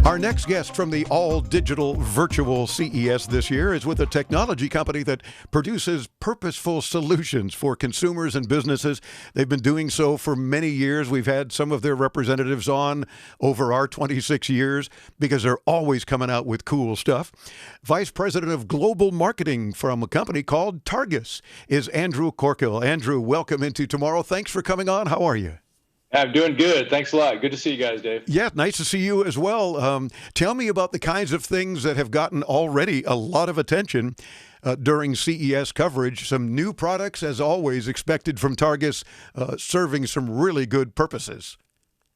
Our next guest from the All-Digital Virtual CES this year is with a technology company that produces purposeful solutions for consumers and businesses. They've been doing so for many years. We've had some of their representatives on over our 26 years because they're always coming out with cool stuff. Vice President of Global Marketing from a company called Targus is Andrew Corkill. Andrew, welcome into Tomorrow. Thanks for coming on. How are you? I'm doing good. Thanks a lot. Good to see you guys, Dave. Yeah, nice to see you as well. Tell me about the kinds of things that have gotten already a lot of attention during CES coverage. Some new products, as always, expected from Targus, serving some really good purposes.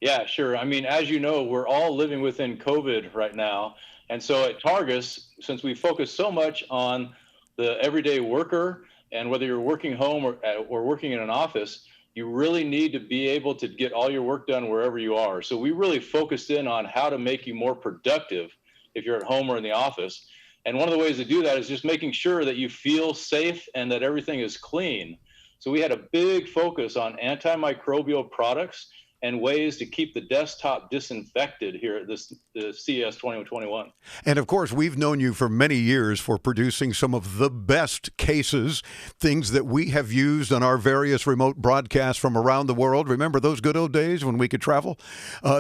Yeah, sure. I mean, as you know, we're all living within COVID right now. And so at Targus, since we focus so much on the everyday worker, and whether you're working home or working in an office, you really need to be able to get all your work done wherever you are. So we really focused in on how to make you more productive if you're at home or in the office. And one of the ways to do that is just making sure that you feel safe and that everything is clean. So we had a big focus on antimicrobial products and ways to keep the desktop disinfected here at the CES 2021. And of course, we've known you for many years for producing some of the best cases, things that we have used on our various remote broadcasts from around the world. Remember those good old days when we could travel?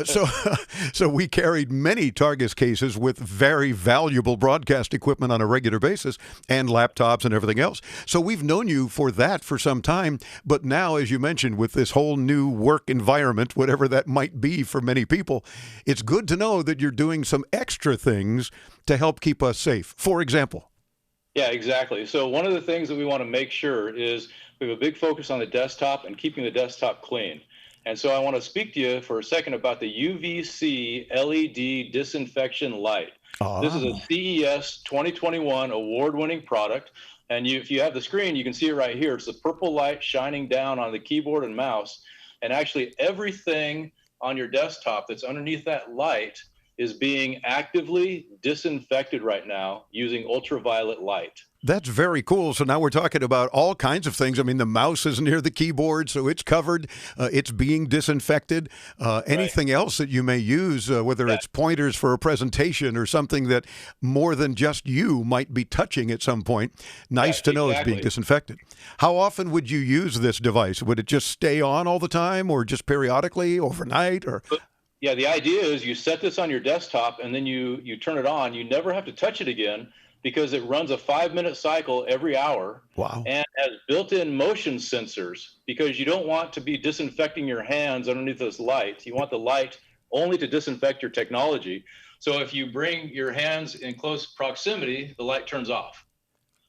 So we carried many Targus cases with very valuable broadcast equipment on a regular basis and laptops and everything else. So we've known you for that for some time. But now, as you mentioned, with this whole new work environment, whatever that might be for many people, it's good to know that you're doing some extra things to help keep us safe. For example. Yeah, exactly. So one of the things that we want to make sure is we have a big focus on the desktop and keeping the desktop clean. And so I want to speak to you for a second about the UVC LED Disinfection Light. This is a CES 2021 award-winning product. And if you have the screen, you can see it right here. It's the purple light shining down on the keyboard and mouse. And actually everything on your desktop that's underneath that light is being actively disinfected right now using ultraviolet light. That's very cool. So now we're talking about all kinds of things. I mean, the mouse is near the keyboard, so it's covered. It's being disinfected. Anything else that you may use, whether it's pointers for a presentation or something that more than just you might be touching at some point, nice to know it's being disinfected. How often would you use this device? Would it just stay on all the time or just periodically, overnight? Or Yeah, the idea is you set this on your desktop and then you turn it on. You never have to touch it again, because it runs a 5-minute cycle every hour. Wow. And has built-in motion sensors, because you don't want to be disinfecting your hands underneath this light. You want the light only to disinfect your technology. So if you bring your hands in close proximity, the light turns off.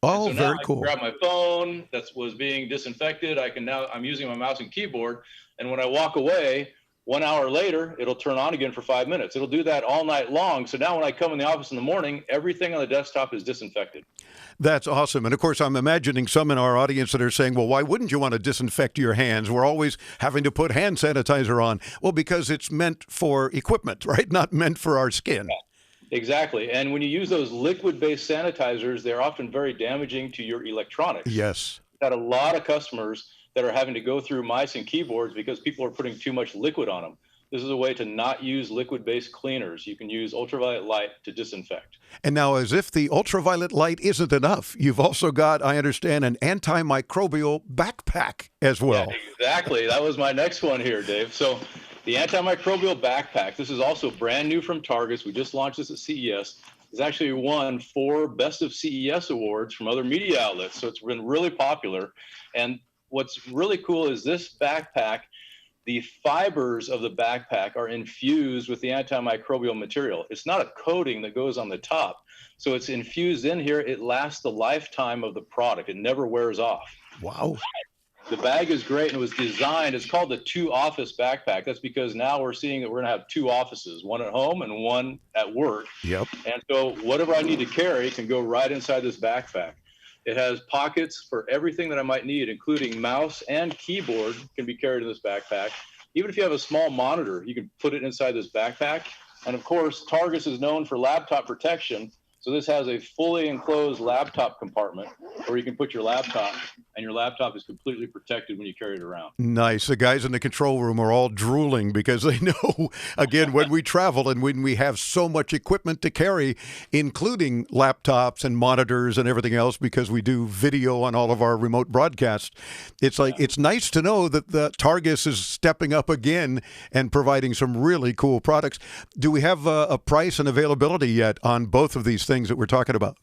Oh, so very cool. I can grab my phone that was being disinfected. I'm using my mouse and keyboard. And when I walk away, 1 hour later, it'll turn on again for 5 minutes. It'll do that all night long. So now when I come in the office in the morning, everything on the desktop is disinfected. That's awesome. And of course, I'm imagining some in our audience that are saying, well, why wouldn't you want to disinfect your hands? We're always having to put hand sanitizer on. Well, because it's meant for equipment, right? Not meant for our skin. Yeah, exactly. And when you use those liquid-based sanitizers, they're often very damaging to your electronics. Yes. We've had a lot of customers that are having to go through mice and keyboards because people are putting too much liquid on them. This is a way to not use liquid-based cleaners. You can use ultraviolet light to disinfect. And now, as if the ultraviolet light isn't enough, you've also got, I understand, an antimicrobial backpack as well. Yeah, exactly. That was my next one here, Dave. So the Antimicrobial Backpack, this is also brand new from Targus. We just launched this at CES. It's actually won 4 Best of CES awards from other media outlets. So it's been really popular. And what's really cool is this backpack, the fibers of the backpack are infused with the antimicrobial material. It's not a coating that goes on the top. So it's infused in here. It lasts the lifetime of the product. It never wears off. Wow. The bag is great, and it was designed, it's called the 2-office backpack. That's because now we're seeing that we're going to have 2 offices, one at home and one at work. Yep. And so whatever I need to carry can go right inside this backpack. It has pockets for everything that I might need, including mouse and keyboard can be carried in this backpack. Even if you have a small monitor, you can put it inside this backpack. And of course, Targus is known for laptop protection. So this has a fully enclosed laptop compartment where you can put your laptop, and your laptop is completely protected when you carry it around. Nice. The guys in the control room are all drooling because they know, again, when we travel and when we have so much equipment to carry, including laptops and monitors and everything else, because we do video on all of our remote broadcasts, it's like, it's nice to know that the Targus is stepping up again and providing some really cool products. Do we have a price and availability yet on both of these things that we're talking about?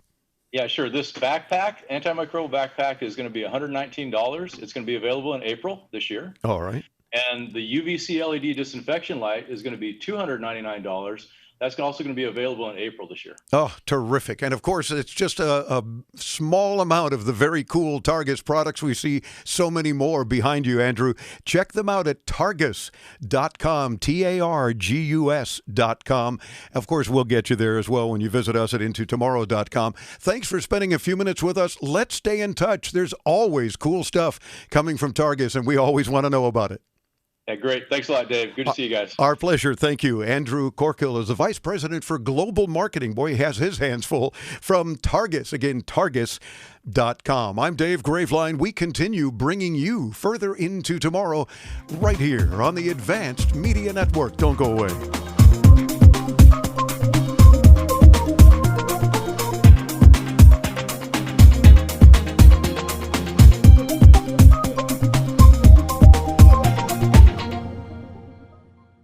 Yeah, sure. This backpack, Anti-Microbial Backpack, is going to be $119. It's going to be available in April this year. All right. And the UVC LED Disinfection Light is going to be $299. That's also going to be available in April this year. Oh, terrific. And of course, it's just a small amount of the very cool Targus products. We see so many more behind you, Andrew. Check them out at targus.com, Targus.com. Of course, we'll get you there as well when you visit us at intotomorrow.com. Thanks for spending a few minutes with us. Let's stay in touch. There's always cool stuff coming from Targus, and we always want to know about it. Yeah, great. Thanks a lot, Dave. Good to see you guys. Our pleasure. Thank you. Andrew Corkill is the Vice President for Global Marketing. Boy, he has his hands full from Targus. Again, Targus.com. I'm Dave Graveline. We continue bringing you further into tomorrow right here on the Advanced Media Network. Don't go away.